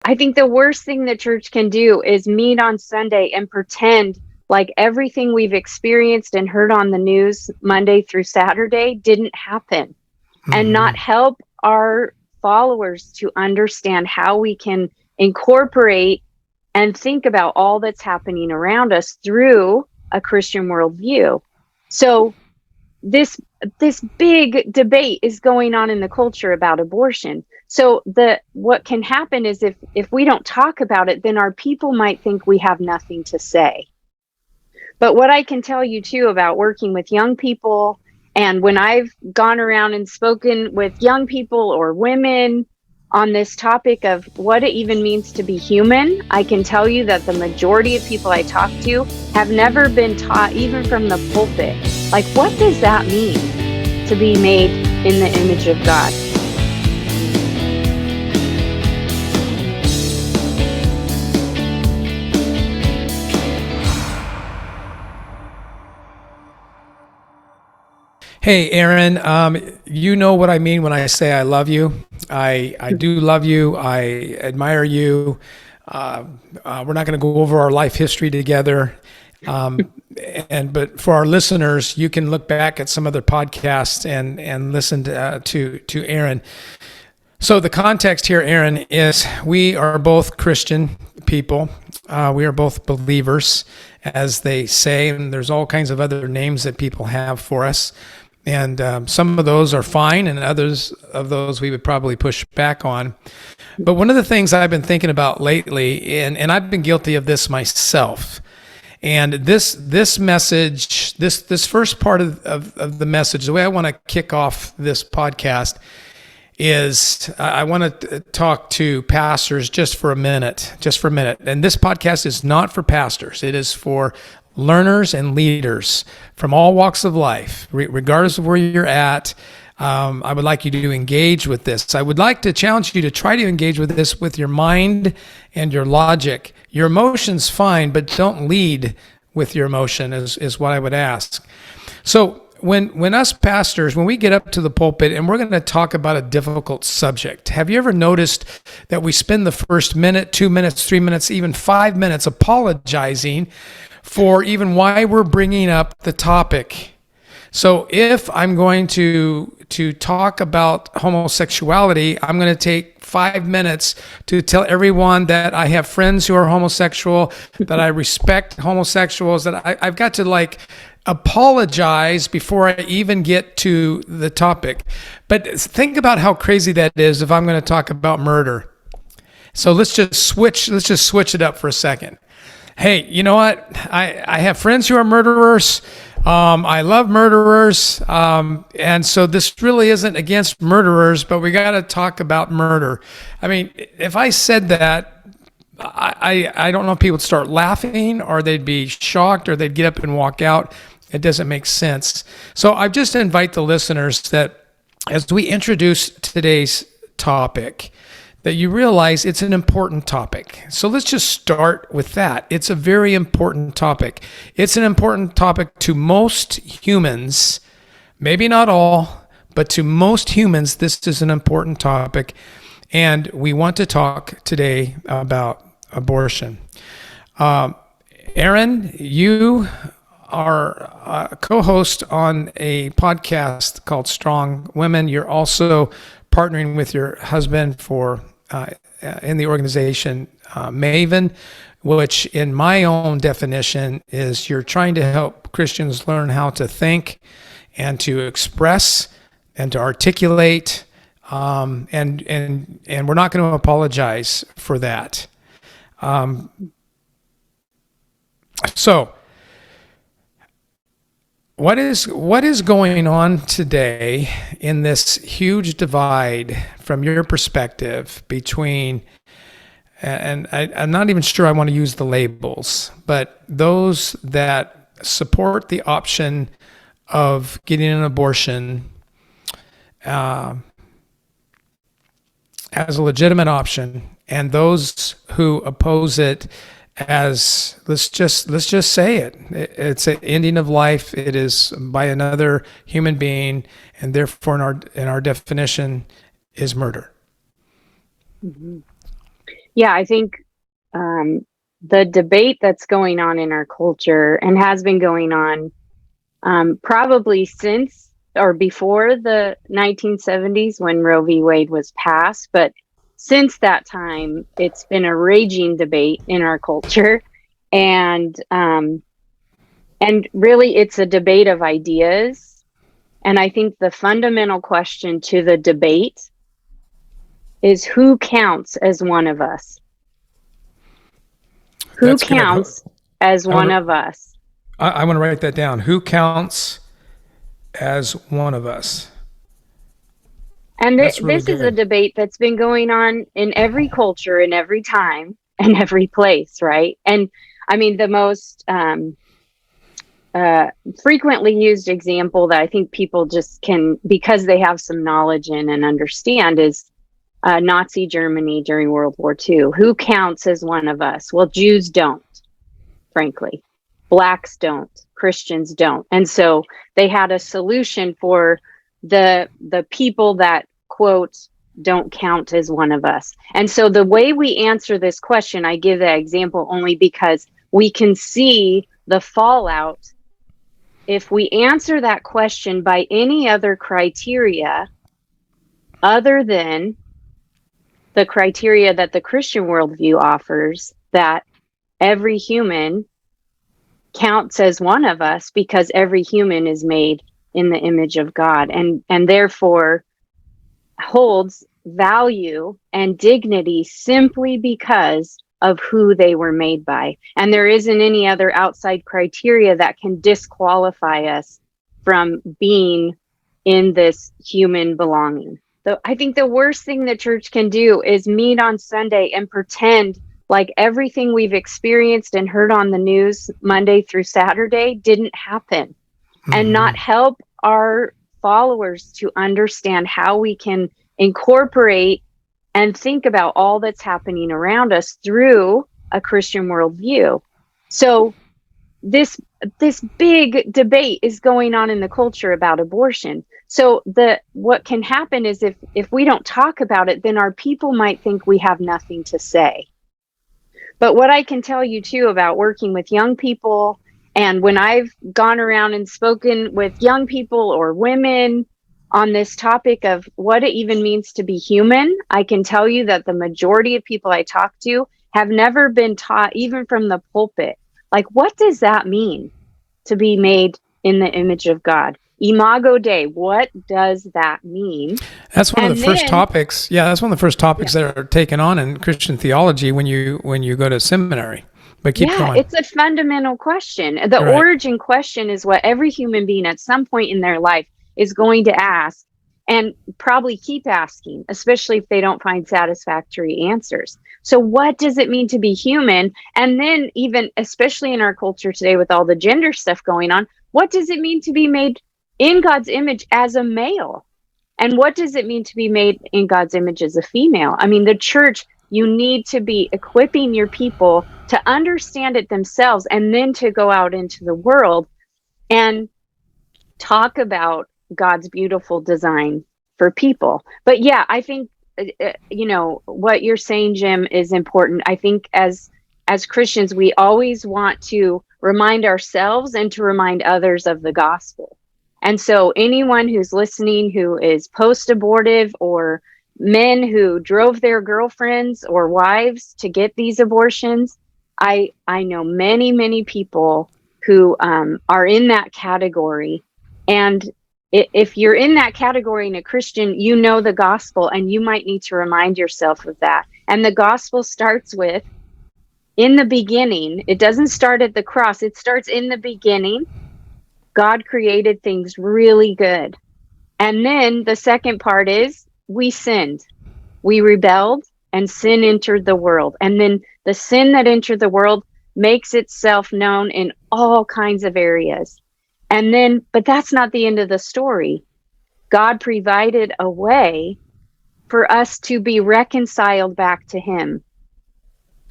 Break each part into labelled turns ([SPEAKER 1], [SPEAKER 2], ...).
[SPEAKER 1] I think the worst thing the church can do is meet on Sunday and pretend like everything we've experienced and heard on the news Monday through Saturday didn't happen, and not help our followers to understand how we can incorporate and think about all that's happening around us through a Christian worldview. So this this big debate is going on in the culture about abortion. So what can happen is if we don't talk about it, then our people might think we have nothing to say. But what I can tell you too about working with young people, and when I've gone around and spoken with young people or women on this topic of what it even means to be human, I can tell you that the majority of people I talk to have never been taught, even from the pulpit, like, what does that mean to be made in the image of God?
[SPEAKER 2] Hey, Erin, you know what I mean when I say I love you. I do love you. I admire you. We're not going to go over our life history together. But for our listeners, you can look back at some other podcasts and listen to Erin. So the context here, Erin, is we are both Christian people. We are both believers, as they say, and there's all kinds of other names that people have for us. And some of those are fine, and others of those we would probably push back on. But one of the things I've been thinking about lately, and I've been guilty of this myself, and this message, this first part of the message, the way I want to kick off this podcast is I want to talk to pastors just for a minute. And this podcast is not for pastors. It is for learners and leaders from all walks of life, regardless of where you're at. I would like you to engage with this. I would like to challenge you to try to engage with this with your mind and your logic. Your emotion's fine, but don't lead with your emotion is what I would ask. So when us pastors, when we get up to the pulpit and we're going to talk about a difficult subject, have you ever noticed that we spend the first minute, 2 minutes, 3 minutes, even 5 minutes apologizing for even why we're bringing up the topic? So if I'm going to talk about homosexuality, I'm going to take 5 minutes to tell everyone that I have friends who are homosexual, that I respect homosexuals, that I've got to apologize before I even get to the topic. But think about how crazy that is if I'm going to talk about murder. So let's just switch it up for a second. Hey, you know what? I have friends who are murderers. I love murderers. And so this really isn't against murderers, but we got to talk about murder. I mean, if I said that, I don't know if people would start laughing, or they'd be shocked, or they'd get up and walk out. It doesn't make sense. So I just invite the listeners that as we introduce today's topic, that you realize it's an important topic. So let's just start with that. It's a very important topic. It's an important topic to most humans, maybe not all, but to most humans, this is an important topic. And we want to talk today about abortion. Erin, you are a co-host on a podcast called Strong Women. You're also partnering with your husband for in the organization Maven, which in my own definition is you're trying to help Christians learn how to think and to express and to articulate, and we're not going to apologize for that. So what is going on today in this huge divide from your perspective between, and I'm not even sure I want to use the labels, but those that support the option of getting an abortion as a legitimate option, and those who oppose it as, let's just say it, it's an ending of life. It is by another human being, and therefore in our definition is murder.
[SPEAKER 1] Mm-hmm. Yeah, I think the debate that's going on in our culture and has been going on probably since or before the 1970s when Roe v. Wade was passed, but since that time, it's been a raging debate in our culture, and really, it's a debate of ideas. And I think the fundamental question to the debate is who counts as one of us? Who
[SPEAKER 2] That's good.
[SPEAKER 1] counts as one of us?
[SPEAKER 2] I want to write that down. Who counts as one of us?
[SPEAKER 1] And
[SPEAKER 2] That's really
[SPEAKER 1] this is a
[SPEAKER 2] good.
[SPEAKER 1] debate that's been going on in every culture, in every time, and every place, right? And I mean, the most frequently used example that I think people just can, because they have some knowledge in and understand, is Nazi Germany during World War II. Who counts as one of us? Well, Jews don't, frankly. Blacks don't. Christians don't. And so they had a solution for the people that, quote, don't count as one of us. And so the way we answer this question, I give that example only because we can see the fallout if we answer that question by any other criteria other than the criteria that the Christian worldview offers, that every human counts as one of us because every human is made in the image of God, and therefore holds value and dignity simply because of who they were made by. And there isn't any other outside criteria that can disqualify us from being in this human belonging. So I think the worst thing the church can do is meet on Sunday and pretend like everything we've experienced and heard on the news Monday through Saturday didn't happen, and not help our followers to understand how we can incorporate and think about all that's happening around us through a Christian worldview. So this big debate is going on in the culture about abortion. So what can happen is if we don't talk about it, then our people might think we have nothing to say. But what I can tell you too about working with young people, and when I've gone around and spoken with young people or women on this topic of what it even means to be human, I can tell you that the majority of people I talk to have never been taught, even from the pulpit, like, what does that mean to be made in the image of God? Imago Dei, what does that mean?
[SPEAKER 2] That's one of
[SPEAKER 1] And
[SPEAKER 2] the first
[SPEAKER 1] then,
[SPEAKER 2] topics. Yeah, that's one of the first topics that are taken on in Christian theology when you go to seminary. But keep
[SPEAKER 1] yeah,
[SPEAKER 2] going.
[SPEAKER 1] it's a fundamental question. The
[SPEAKER 2] Right.
[SPEAKER 1] origin question is what every human being at some point in their life is going to ask, and probably keep asking, especially if they don't find satisfactory answers. So what does it mean to be human? And then, even especially in our culture today with all the gender stuff going on, what does it mean to be made in God's image as a male? And what does it mean to be made in God's image as a female? I mean, the church, you need to be equipping your people to understand it themselves, and then to go out into the world and talk about God's beautiful design for people. But yeah, I think what you're saying, Jim, is important. I think as Christians, we always want to remind ourselves and to remind others of the gospel. And so anyone who's listening who is post-abortive, or men who drove their girlfriends or wives to get these abortions, I know many people who are in that category. And if you're in that category and a Christian, you know the gospel, and you might need to remind yourself of that. And the gospel starts with, in the beginning. It doesn't start at the cross. It starts in the beginning. God created things really good. And then the second part is we sinned. We rebelled, and sin entered the world. And then the sin that entered the world makes itself known in all kinds of areas. And then, but that's not the end of the story. God provided a way for us to be reconciled back to Him.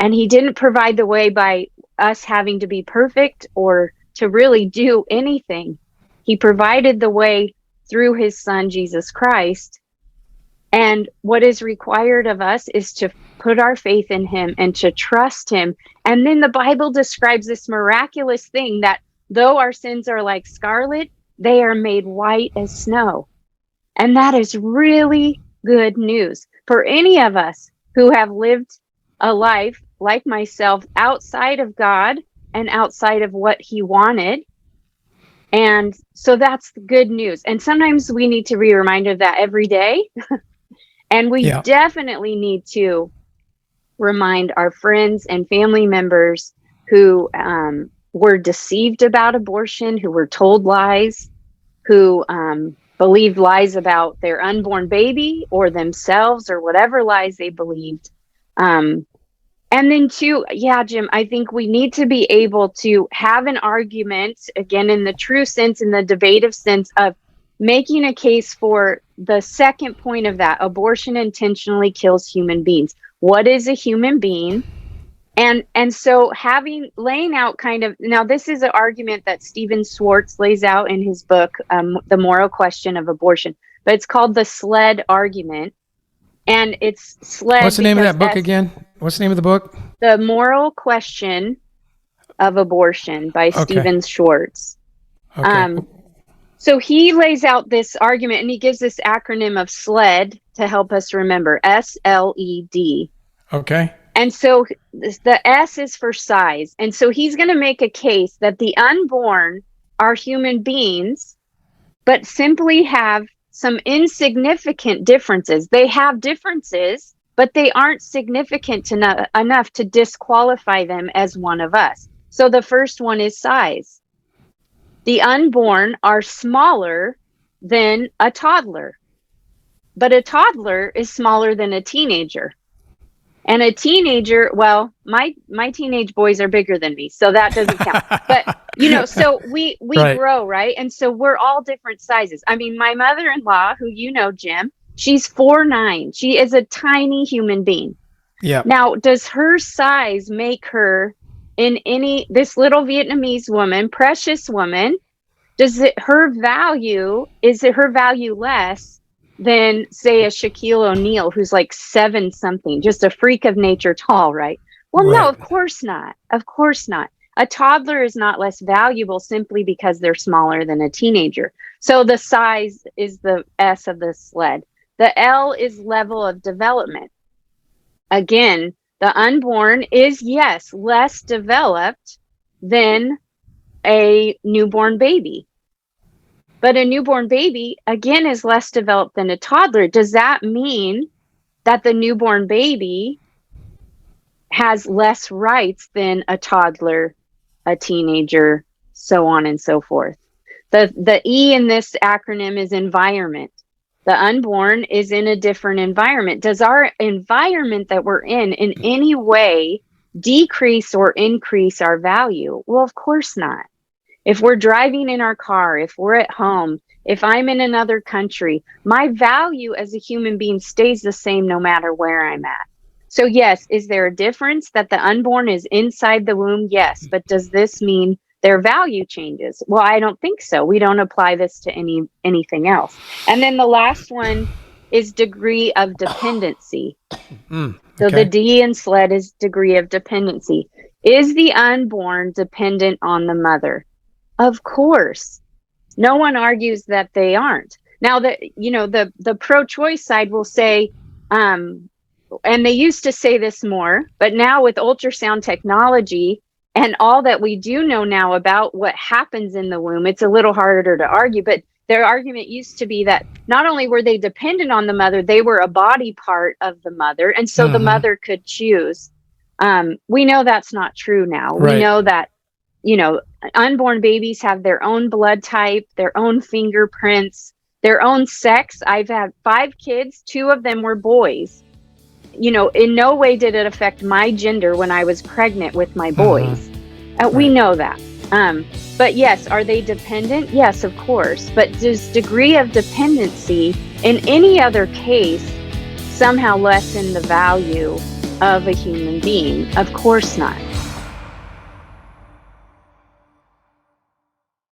[SPEAKER 1] And He didn't provide the way by us having to be perfect or to really do anything. He provided the way through His Son, Jesus Christ. And what is required of us is to put our faith in him and to trust him. And then the Bible describes this miraculous thing that though our sins are like scarlet, they are made white as snow. And that is really good news for any of us who have lived a life like myself outside of God and outside of what he wanted. And so that's the good news. And sometimes we need to be reminded of that every day. And we definitely need to remind our friends and family members who were deceived about abortion, who were told lies, who believed lies about their unborn baby or themselves or whatever lies they believed. And then too, Jim, I think we need to be able to have an argument, again, in the true sense, in the debative sense of making a case for the second point of that. Abortion intentionally kills human beings. What is a human being? And so laying out kind of, now this is an argument that Stephen Schwartz lays out in his book, The Moral Question of Abortion, but it's called the SLED argument. And it's SLED.
[SPEAKER 2] What's the name of that book again? What's the name of the book?
[SPEAKER 1] The Moral Question of Abortion by Stephen Schwartz.
[SPEAKER 2] Okay.
[SPEAKER 1] So he lays out this argument and he gives this acronym of SLED to help us remember, SLED.
[SPEAKER 2] Okay.
[SPEAKER 1] And so the S is for size. And so he's going to make a case that the unborn are human beings, but simply have some insignificant differences. They have differences, but they aren't significant enough to disqualify them as one of us. So the first one is size. The unborn are smaller than a toddler, but a toddler is smaller than a teenager. And a teenager, well, my teenage boys are bigger than me, so that doesn't count. But, so we right. grow, right? And so we're all different sizes. I mean, my mother-in-law, who Jim, she's 4'9". She is a tiny human being.
[SPEAKER 2] Yeah.
[SPEAKER 1] Now, does her size make her this little Vietnamese woman, precious woman, is her value less than, say, a Shaquille O'Neal, who's like 7-something, just a freak of nature tall, right? Well, right. No, of course not. Of course not. A toddler is not less valuable simply because they're smaller than a teenager. So the size is the S of the SLED. The L is level of development. Again, the unborn is, yes, less developed than a newborn baby. But a newborn baby, again, is less developed than a toddler. Does that mean that the newborn baby has less rights than a toddler, a teenager, so on and so forth? The E in this acronym is environment. The unborn is in a different environment. Does our environment that we're in any way decrease or increase our value? Well, of course not. If we're driving in our car, if we're at home, if I'm in another country, my value as a human being stays the same no matter where I'm at. So yes, is there a difference that the unborn is inside the womb? Yes. But does this mean their value changes? Well, I don't think so. We don't apply this to anything else. And then the last one is degree of dependency. So the D in SLED is degree of dependency. Is the unborn dependent on the mother? Of course. No one argues that they aren't. Now, the pro-choice side will say, and they used to say this more, but now with ultrasound technology and all that we do know now about what happens in the womb, it's a little harder to argue. But their argument used to be that not only were they dependent on the mother, they were a body part of the mother. And so the mother could choose. We know that's not true now. Right. We know that, unborn babies have their own blood type, their own fingerprints, their own sex. I've had 5 kids. 2 of them were boys. In no way did it affect my gender when I was pregnant with my boys. We know that. But yes, are they dependent? Yes, of course. But does degree of dependency in any other case somehow lessen the value of a human being? Of course not.